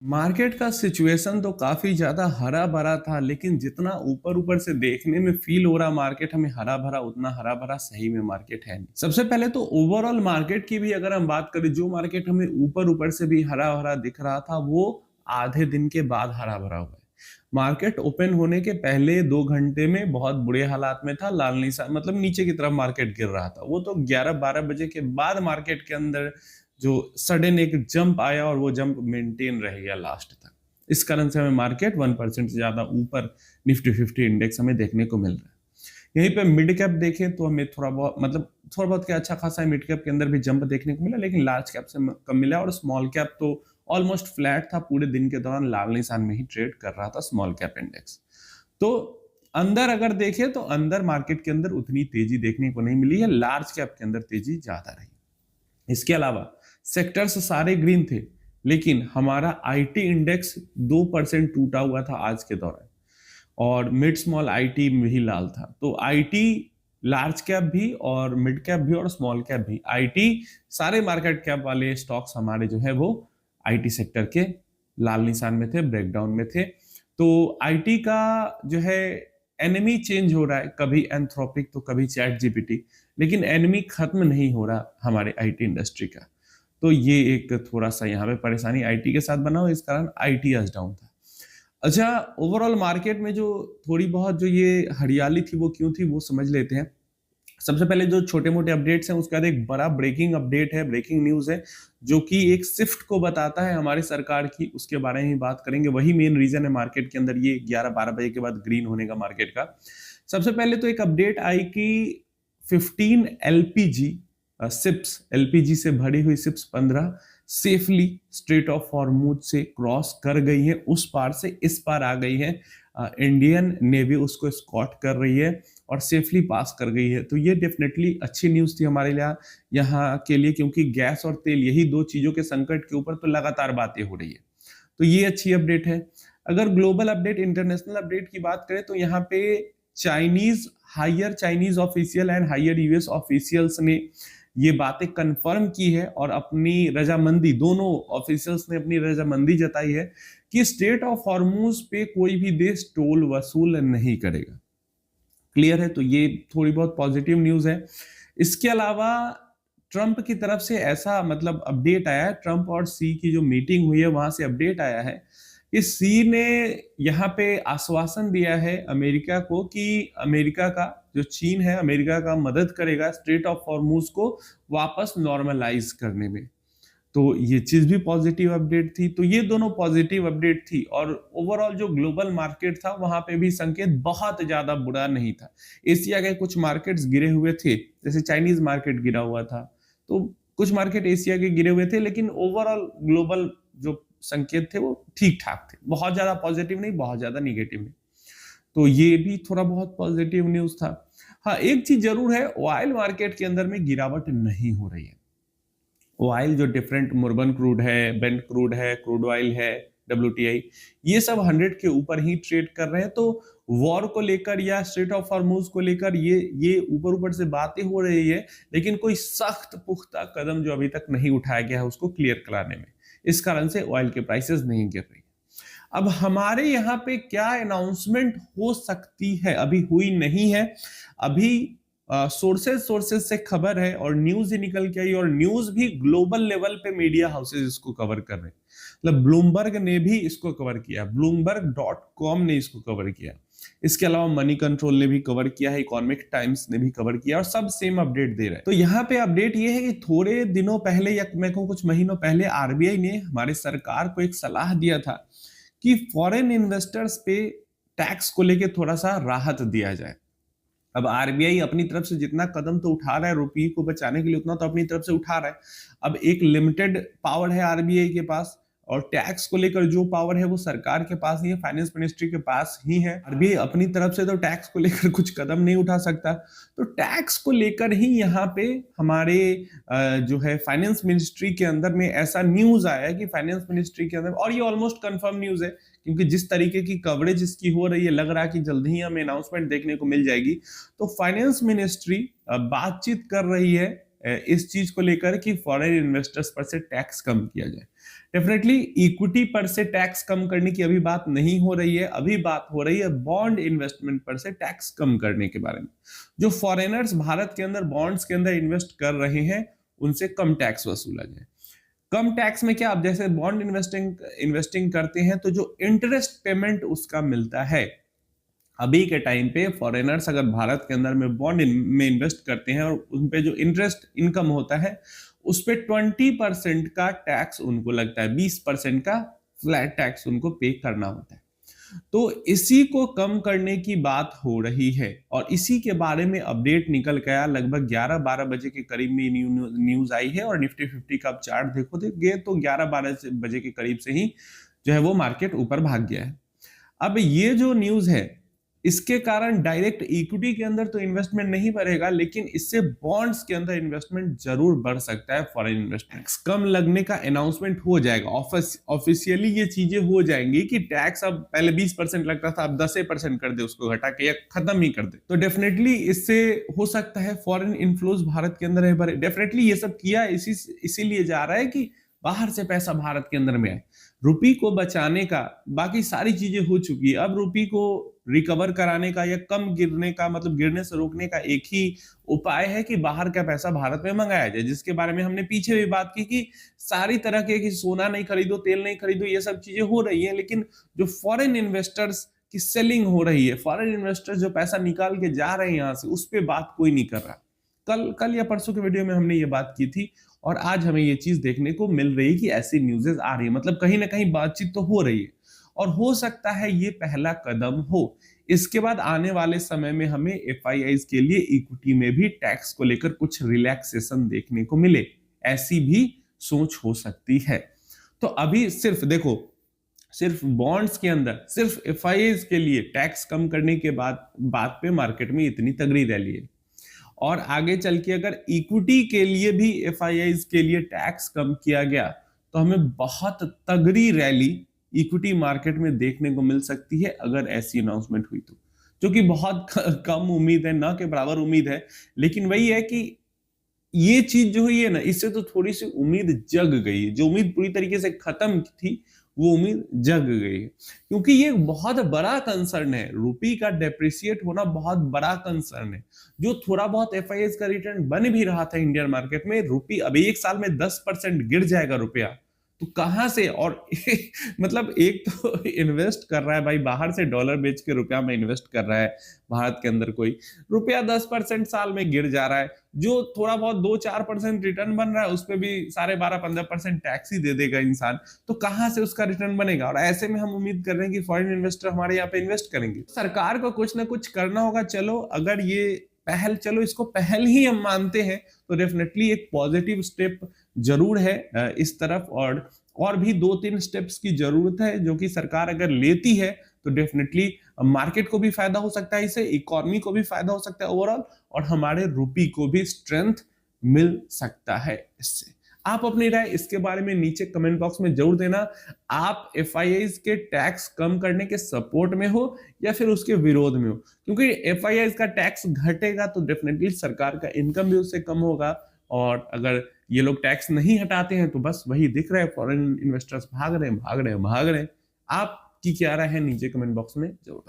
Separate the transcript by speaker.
Speaker 1: Market का situation तो काफ़ी ज़्यादा हरा-भरा था, लेकिन जितना ऊपर-ऊपर से देखने में फ़ील हो रहा मार्केट हमें हरा-भरा, उतना हरा-भरा सही में मार्केट है नहीं। सबसे पहले तो ओवरऑल मार्केट की भी अगर हम बात करें, जो मार्केट हमें ऊपर-ऊपर से भी हरा-भरा दिख रहा था, वो आधे दिन के बाद हरा-भरा हुआ है। मार्केट ओपन होने के पहले 2 घंटे में बहुत बुरे हालात में था, लाल निशान मतलब नीचे की तरफ मार्केट गिर रहा था। वो तो 11-12 बजे के बाद मार्केट के अंदर जो सडन एक जंप आया और वो जंप मेंटेन रह गया लास्ट तक। इस कारण से हमें मार्केट 1% से ज़्यादा ऊपर निफ्टी 50 इंडेक्स हमें देखने को मिल रहा है। यहीं पे मिड कैप देखें तो हमें थोड़ा बहुत क्या अच्छा खासा मिड कैप के अंदर भी जंप देखने को मिला, लेकिन लार्ज कैप से कम मिला और स्मॉल कैप तो ऑलमोस्ट फ्लैट था, पूरे दिन के दौरान लाल निशान में ही ट्रेड कर रहा था स्मॉल कैप इंडेक्स। तो अंदर अगर देखें तो अंदर मार्केट के अंदर उतनी तेजी देखने को नहीं मिली है, लार्ज कैप के अंदर तेजी ज्यादा रही। इसके अलावा सेक्टर्स सारे ग्रीन थे, लेकिन हमारा आईटी इंडेक्स 2% टूटा हुआ था आज के दौरान और मिड स्मॉल आईटी में ही लाल था। तो आईटी लार्ज कैप भी और मिड कैप भी और स्मॉल कैप भी, आईटी सारे मार्केट कैप वाले स्टॉक्स हमारे जो है वो आईटी सेक्टर के लाल निशान में थे, ब्रेकडाउन में थे। तो आईटी का जो है एनिमी चेंज हो रहा है, कभी एंथ्रोपिक तो कभी चैट जीपीटी, लेकिन एनिमी खत्म नहीं हो रहा हमारे आईटी इंडस्ट्री का। तो ये एक थोड़ा-सा यहाँ पे परेशानी आईटी के साथ बना और इस कारण आईटी आज डाउन था। अच्छा, ओवरऑल मार्केट में जो थोड़ी बहुत जो ये हरियाली थी वो क्यों थी वो समझ लेते हैं। सबसे पहले जो छोटे-मोटे अपडेट्स हैं उसके बाद एक बड़ा ब्रेकिंग अपडेट है, ब्रेकिंग न्यूज़ है, जो कि एक शिफ्ट को बताता है हमारी सरकार की, उसके बारे में ही बात करेंगे। वही मेन रीज़न है मार्केट के अंदर ये 11-12 बजे के बाद ग्रीन होने का मार्केट का। सबसे पहले तो एक अपडेट आई कि 15 एलपीजी शिप्स, एलपीजी से भरी हुई ships 15 safely straight of Hormuz से क्रॉस कर गई है, उस पार से इस पार आ गई है। इंडियन नेवी उसको एस्कॉर्ट कर रही है और सेफली पास कर गई है। तो ये डेफिनेटली अच्छी न्यूज़ थी हमारे लिए यहाँ के लिए, क्योंकि गैस और तेल यही 2 चीज़ों के संकट के ऊपर तो लगातार बातें हो रही है। तो ये अच्छी अपडेट है। अगर ग्लोबल अपडेट, इंटरनेशनल अपडेट की बात करें तो यहाँ पे higher Chinese official and higher US officials ने ये बातें कंफर्म की है और अपनी रजामंदी, दोनों ऑफिशियल्स ने अपनी रजामंदी जताई है कि स्टेट ऑफ हॉर्मुज पे कोई भी देश टोल वसूल नहीं करेगा। क्लियर है, तो ये थोड़ी बहुत पॉजिटिव न्यूज़ है। इसके अलावा ट्रंप की तरफ से ऐसा मतलब अपडेट आया है, ट्रंप और सी की जो मीटिंग हुई है वहां से अपडेट आया है कि सी ने यहाँ पे आश्वासन दिया है अमेरिका को कि अमेरिका का जो चीन है, अमेरिका का मदद करेगा स्ट्रेट ऑफ हॉर्मुज को वापस नॉर्मलाइज करने में। तो ये चीज भी पॉजिटिव अपडेट थी। तो ये दोनों पॉजिटिव अपडेट थी और ओवरऑल जो ग्लोबल मार्केट था वहां पे भी संकेत बहुत ज्यादा बुरा नहीं था। एशिया के कुछ मार्केट्स गिरे हुए थे, जैसे चाइनीज मार्केट गिरा हुआ था, तो कुछ मार्केट एशिया के गिरे हुए थे, लेकिन ओवरऑल ग्लोबल जो संकेत थे वो ठीक ठाक थे, बहुत ज्यादा पॉजिटिव नहीं, बहुत ज्यादा निगेटिव नहीं। तो ये भी थोड़ा बहुत पॉजिटिव न्यूज था। हाँ, एक चीज जरूर है, ऑयल मार्केट के अंदर में गिरावट नहीं हो रही है। ऑयल जो डिफरेंट मुर्बन क्रूड है, ब्रेंट क्रूड है, क्रूड ऑयल है, डब्ल्यूटीआई, ये सब 100 के ऊपर ही ट्रेड कर रहे हैं। तो वॉर को लेकर या स्ट्रेट ऑफ हॉर्मुज को लेकर ये ऊपर ऊपर से बातें हो रही है, लेकिन कोई सख्त पुख्ता कदम जो अभी तक नहीं उठाया गया है उसको क्लियर कराने में, इस कारण से ऑयल के प्राइसेस नहीं गिर रही। अब हमारे यहाँ पे क्या अनाउंसमेंट हो सकती है, अभी हुई नहीं है। अभी सोर्सेज से खबर है और न्यूज ही निकल के आई, और न्यूज भी ग्लोबल लेवल पे मीडिया हाउसेज इसको कवर कर रहे हैं। मतलब ब्लूमबर्ग ने भी इसको कवर किया, bloomberg.com ने इसको कवर किया, इसके अलावा मनी कंट्रोल ने भी कवर किया है, इकोनॉमिक टाइम्स ने भी कवर किया, और सब सेम अपडेट दे रहे हैं। तो यहाँ पे अपडेट ये है कि थोड़े दिनों पहले या मैं कहूँ कुछ महीनों पहले आरबीआई ने हमारे सरकार को एक सलाह दिया था कि फॉरेन इन्वेस्टर्स पे टैक्स को लेके थोड़ा सा राहत दिया जाए। अब आरबीआई अपनी तरफ से जितना कदम तो उठा रहा है रुपये को बचाने के लिए, उतना तो अपनी तरफ से उठा रहा है। अब एक लिमिटेड पावर है आरबीआई के पास, और टैक्स को लेकर जो पावर है वो सरकार के पास ही है, फाइनेंस मिनिस्ट्री के पास ही है। आरबीआई अपनी तरफ से तो टैक्स को लेकर कुछ कदम नहीं उठा सकता। तो टैक्स को लेकर ही यहाँ पे हमारे जो है फाइनेंस मिनिस्ट्री के अंदर में ऐसा न्यूज आया है कि फाइनेंस मिनिस्ट्री के अंदर, और ये ऑलमोस्ट कंफर्म न्यूज है क्योंकि जिस तरीके की कवरेज इसकी हो रही है, लग रहा है कि जल्द ही हमें अनाउंसमेंट देखने को मिल जाएगी। तो फाइनेंस मिनिस्ट्री बातचीत कर रही है इस चीज को लेकर कि फॉरेन इन्वेस्टर्स पर से टैक्स कम किया जाए। डेफिनेटली इक्विटी पर से टैक्स कम करने की अभी बात नहीं हो रही है, अभी बात हो रही है बॉन्ड इन्वेस्टमेंट पर से टैक्स कम करने के बारे में। जो फॉरेनर्स भारत के अंदर बॉन्ड्स के अंदर इन्वेस्ट कर रहे हैं उनसे कम टैक्स वसूला जाए। कम टैक्स में क्या, आप जैसे बॉन्ड इन्वेस्टिंग इन्वेस्टिंग करते हैं तो जो इंटरेस्ट पेमेंट उसका मिलता है, अभी के टाइम पे फॉरेनर्स अगर भारत के अंदर में बॉन्ड में इन्वेस्ट करते हैं और उन पे जो इंटरेस्ट इनकम होता है उस पे 20% का टैक्स उनको लगता है, 20% का फ्लैट टैक्स उनको पे करना होता है। तो इसी को कम करने की बात हो रही है और इसी के बारे में अपडेट निकल गया लगभग 11-12 बजे के करीब में न्यूज आई है। और निफ्टी 50 का आप चार्ट देखोगे तो 11-12 बजे के करीब से ही जो है वो मार्केट ऊपर भाग गया है। अब ये जो न्यूज है इसके कारण डायरेक्ट इक्विटी के अंदर तो इन्वेस्टमेंट नहीं बढ़ेगा, लेकिन इससे बॉन्ड्स के अंदर इन्वेस्टमेंट जरूर बढ़ सकता है। फॉरेन इन्वेस्टमेंट कम लगने का अनाउंसमेंट हो जाएगा, ऑफिशियली ये चीजें हो जाएंगी कि टैक्स अब पहले 20% लगता था, अब 10% कर दे, उसको घटा के या खत्म ही कर दे। तो डेफिनेटली इससे हो सकता है फॉरेन इन्फ्लोज भारत के अंदर है। डेफिनेटली ये सब किया इसीलिए जा रहा है कि बाहर से पैसा भारत के अंदर में आए। रुपी को बचाने का बाकी सारी चीजें हो चुकी है, अब रुपी को रिकवर कराने का या कम गिरने का, मतलब गिरने से रोकने का एक ही उपाय है कि बाहर का पैसा भारत में मंगाया जाए, जिसके बारे में हमने पीछे भी बात की कि सारी तरह के कि सोना नहीं खरीदो, तेल नहीं खरीदो, ये सब चीजें हो रही है, लेकिन जो फॉरेन इन्वेस्टर्स की सेलिंग हो रही है, फॉरेन इन्वेस्टर्स जो पैसा निकाल के जा रहे हैं यहां से, उस पर बात कोई नहीं कर रहा। कल या परसों के वीडियो में हमने ये बात की थी और आज हमें ये चीज देखने को मिल रही है कि ऐसी न्यूज़ेस आ रही है, मतलब कहीं ना कहीं बातचीत तो हो रही है और हो सकता है ये पहला कदम हो। इसके बाद आने वाले समय में हमें एफआईआईज के लिए इक्विटी में भी टैक्स को लेकर कुछ रिलैक्सेशन देखने को मिले, ऐसी भी सोच हो सकती है। तो अभी सिर्फ देखो, सिर्फ बॉन्ड्स के अंदर सिर्फ एफआईआईज के लिए टैक्स कम करने के बाद बात पे मार्केट में इतनी तगड़ी रैली है और आगे चल के अगर इक्विटी के लिए भी एफआईआईज के लिए टैक्स कम किया गया तो हमें बहुत तगड़ी रैली इक्विटी मार्केट में देखने को मिल सकती है अगर ऐसी अनाउंसमेंट हुई तो, जो कि बहुत कम उम्मीद है, ना के बराबर उम्मीद है, लेकिन वही है कि ये चीज जो हुई है ना, इससे तो थोड़ी सी उम्मीद जग गई है। जो उम्मीद पूरी तरीके से खत्म थी वो उम्मीद जग गई है, क्योंकि ये बहुत बड़ा कंसर्न है। रुपी का डेप्रिसिएट होना बहुत बड़ा कंसर्न है। जो थोड़ा बहुत एफआईआईज का रिटर्न बन भी रहा था इंडियन मार्केट में, रुपी अभी एक साल में 10% गिर जाएगा रुपया, तो कहां से? और मतलब एक तो इन्वेस्ट कर रहा है भाई, बाहर से डॉलर बेच के रुपया में इन्वेस्ट कर रहा है भारत के अंदर, कोई रुपया 10% साल में गिर जा रहा है। जो थोड़ा बहुत 2-4% रिटर्न बन रहा है उस पर भी 12.5-15% टैक्स ही दे देगा इंसान, तो कहां से उसका रिटर्न बनेगा? और ऐसे में हम उम्मीद कर रहे हैं कि फॉरेन इन्वेस्टर हमारे यहाँ पे इन्वेस्ट करेंगे। सरकार को कुछ ना कुछ करना होगा। चलो अगर ये पहल, चलो इसको पहल ही हम मानते हैं, तो डेफिनेटली एक पॉजिटिव स्टेप जरूर है इस तरफ, और भी 2-3 स्टेप्स की जरूरत है जो कि सरकार अगर लेती है तो डेफिनेटली मार्केट को भी फायदा हो सकता है, इससे इकोनॉमी को भी फायदा हो सकता है ओवरऑल, और हमारे रुपी को भी स्ट्रेंथ मिल सकता है इससे। आप अपनी राय इसके बारे में नीचे कमेंट बॉक्स में जरूर देना। आप एफआईआईज के टैक्स कम करने के सपोर्ट में हो या फिर उसके विरोध में हो, क्योंकि एफआईआईज का टैक्स घटेगा तो डेफिनेटली सरकार का इनकम भी उससे कम होगा, और अगर ये लोग टैक्स नहीं हटाते हैं तो बस वही दिख रहा है, फॉरेन इन्वेस्टर्स भाग रहे हैं। आपकी क्या राय है नीचे कमेंट बॉक्स में जरूर बताएं।